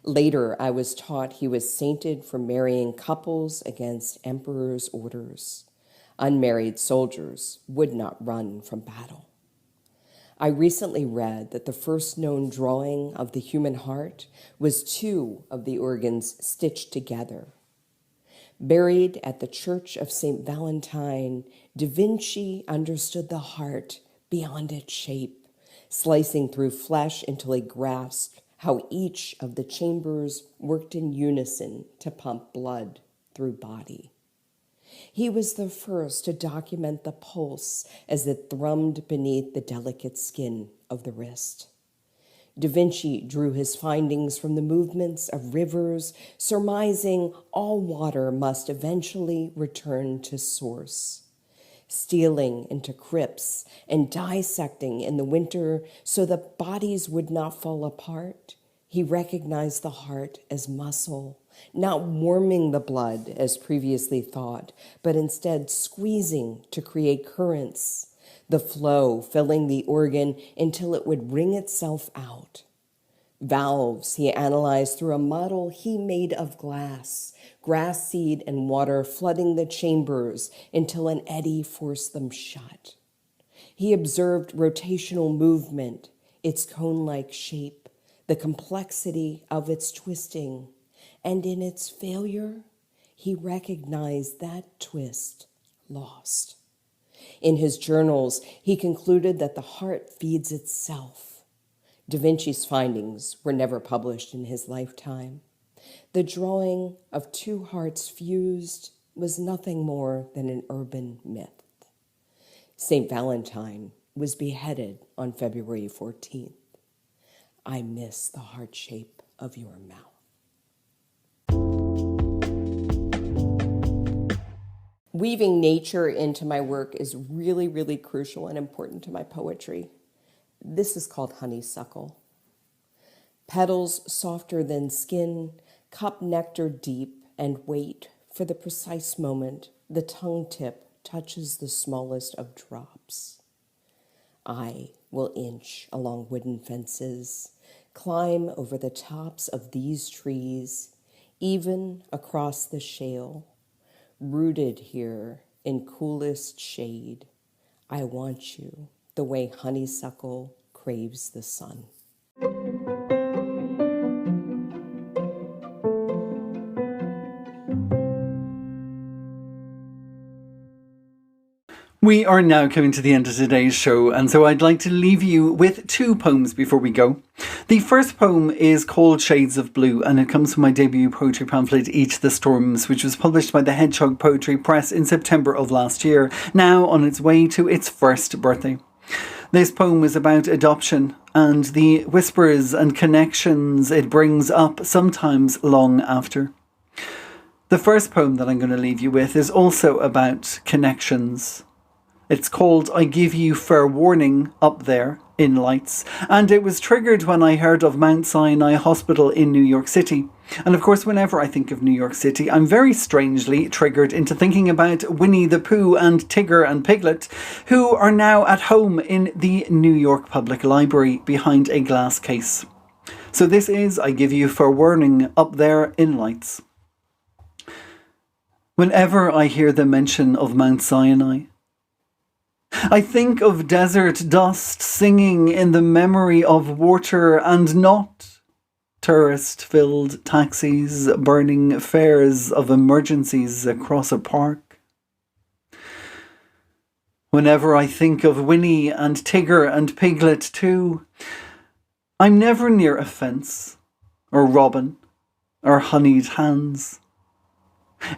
Later, I was taught he was sainted for marrying couples against emperor's orders. Unmarried soldiers would not run from battle. I recently read that the first known drawing of the human heart was 2 of the organs stitched together. Buried at the Church of St. Valentine, Da Vinci understood the heart beyond its shape, slicing through flesh until he grasped how each of the chambers worked in unison to pump blood through body. He was the first to document the pulse as it thrummed beneath the delicate skin of the wrist. Da Vinci drew his findings from the movements of rivers, surmising all water must eventually return to source. Stealing into crypts and dissecting in the winter so the bodies would not fall apart, he recognized the heart as muscle, not warming the blood as previously thought, but instead squeezing to create currents, the flow filling the organ until it would wring itself out. Valves he analyzed through a model he made of glass, grass seed and water flooding the chambers until an eddy forced them shut. He observed rotational movement, its cone-like shape, the complexity of its twisting, and in its failure, he recognized that twist lost. In his journals, he concluded that the heart feeds itself. Da Vinci's findings were never published in his lifetime. The drawing of 2 hearts fused was nothing more than an urban myth. St. Valentine was beheaded on February 14th. I miss the heart shape of your mouth. Weaving nature into my work is really, really crucial and important to my poetry. This is called honeysuckle. Petals softer than skin, cup nectar deep, and wait for the precise moment the tongue tip touches the smallest of drops. I will inch along wooden fences, climb over the tops of these trees, even across the shale. Rooted here in coolest shade, I want you the way honeysuckle craves the sun. We are now coming to the end of today's show, and so I'd like to leave you with 2 poems before we go. The first poem is called Shades of Blue, and it comes from my debut poetry pamphlet, Each the Storms, which was published by the Hedgehog Poetry Press in September of last year, now on its way to its first birthday. This poem is about adoption and the whispers and connections it brings up, sometimes long after. The first poem that I'm going to leave you with is also about connections. It's called I Give You Fair Warning Up There in Lights, and it was triggered when I heard of Mount Sinai Hospital in New York City. And of course, whenever I think of New York City, I'm very strangely triggered into thinking about Winnie the Pooh and Tigger and Piglet, who are now at home in the New York Public Library behind a glass case. So this is I Give You Fair Warning Up There in Lights. Whenever I hear the mention of Mount Sinai, I think of desert dust singing in the memory of water and not tourist-filled taxis burning fares of emergencies across a park. Whenever I think of Winnie and Tigger and Piglet too, I'm never near a fence, or robin, or honeyed hands.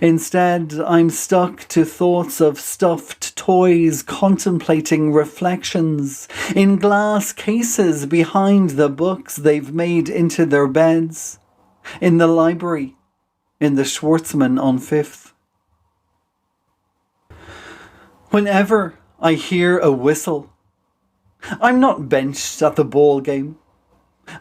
Instead, I'm stuck to thoughts of stuffed toys contemplating reflections in glass cases behind the books they've made into their beds, in the library, in the Schwartzman on 5th. Whenever I hear a whistle, I'm not benched at the ball game,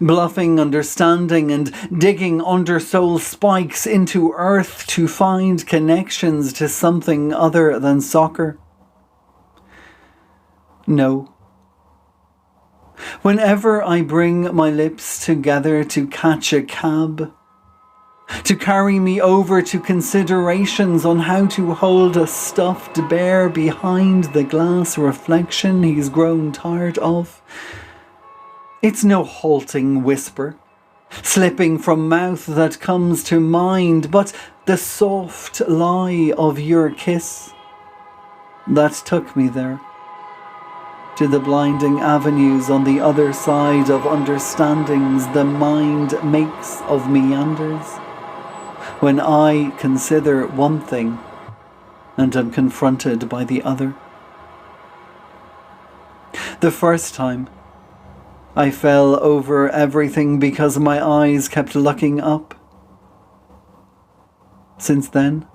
bluffing understanding and digging undersoul spikes into earth to find connections to something other than soccer. No. Whenever I bring my lips together to catch a cab, to carry me over to considerations on how to hold a stuffed bear behind the glass reflection he's grown tired of, it's no halting whisper, slipping from mouth that comes to mind, but the soft lie of your kiss that took me there, to the blinding avenues on the other side of understandings the mind makes of meanders, when I consider one thing and am confronted by the other. The first time, I fell over everything because my eyes kept looking up. Since then,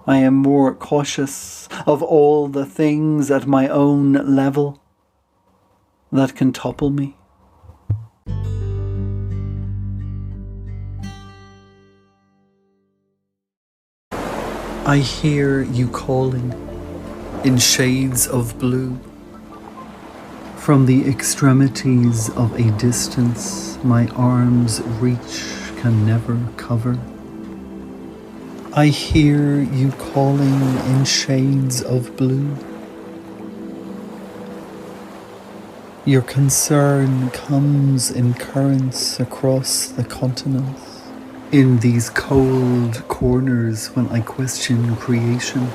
I am more cautious of all the things at my own level that can topple me. I hear you calling in shades of blue. From the extremities of a distance my arms reach can never cover. I hear you calling in shades of blue. Your concern comes in currents across the continents, in these cold corners when I question creation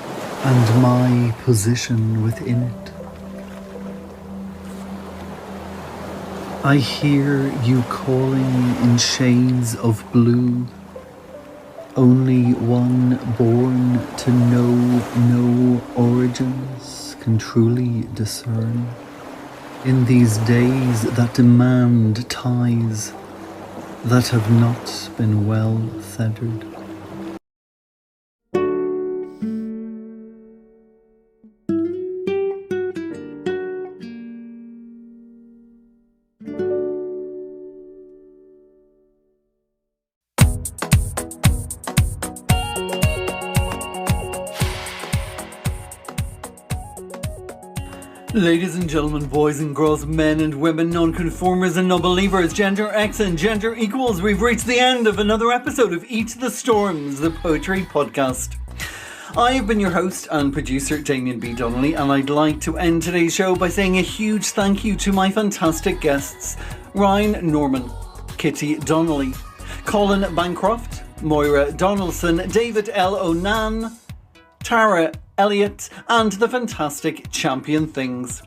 and my position within it. I hear you calling in shades of blue, only one born to know no origins can truly discern, in these days that demand ties that have not been well feathered. Ladies and gentlemen, boys and girls, men and women, non-conformers and non-believers, gender X and gender equals, we've reached the end of another episode of Eat the Storms, the poetry podcast. I have been your host and producer, Damien B Donnelly, and I'd like to end today's show by saying a huge thank you to my fantastic guests, Ryan Norman, Kitty Donnelly, Colin Bancroft, Moyra Donaldson, David L. Onan, Tara Elliott, and the fantastic Champion Things.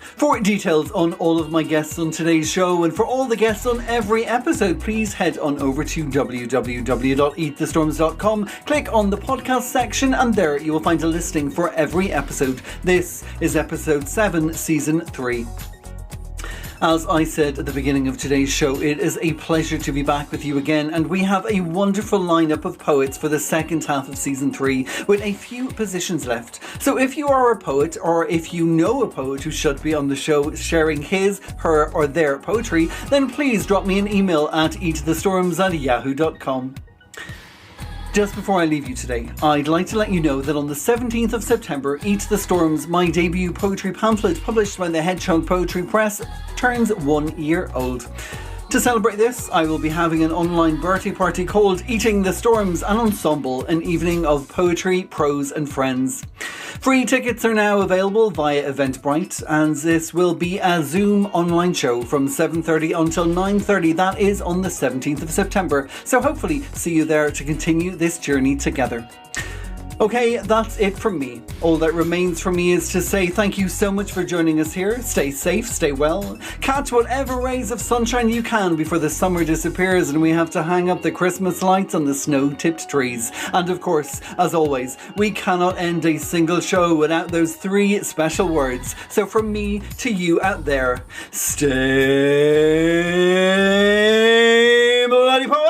For details on all of my guests on today's show and for all the guests on every episode, please head on over to www.eatthestorms.com, click on the podcast section, and there you will find a listing for every episode. This is episode 7, season 3. As I said at the beginning of today's show, it is a pleasure to be back with you again, and we have a wonderful lineup of poets for the second half of season 3 with a few positions left. So if you are a poet, or if you know a poet who should be on the show sharing his, her or their poetry, then please drop me an email at eatthestorms@yahoo.com. Just before I leave you today, I'd like to let you know that on the 17th of September, Eat the Storms, my debut poetry pamphlet published by the Hedgehog Poetry Press, turns 1 year old. To celebrate this, I will be having an online birthday party called Eating the Storms, an ensemble, an evening of poetry, prose and friends. Free tickets are now available via Eventbrite, and this will be a Zoom online show from 7:30 until 9:30. That is on the 17th of September, so hopefully see you there to continue this journey together. Okay, that's it from me. All that remains for me is to say thank you so much for joining us here. Stay safe, stay well. Catch whatever rays of sunshine you can before the summer disappears and we have to hang up the Christmas lights on the snow-tipped trees. And of course, as always, we cannot end a single show without those 3 special words. So from me to you out there, stay bloody poetic!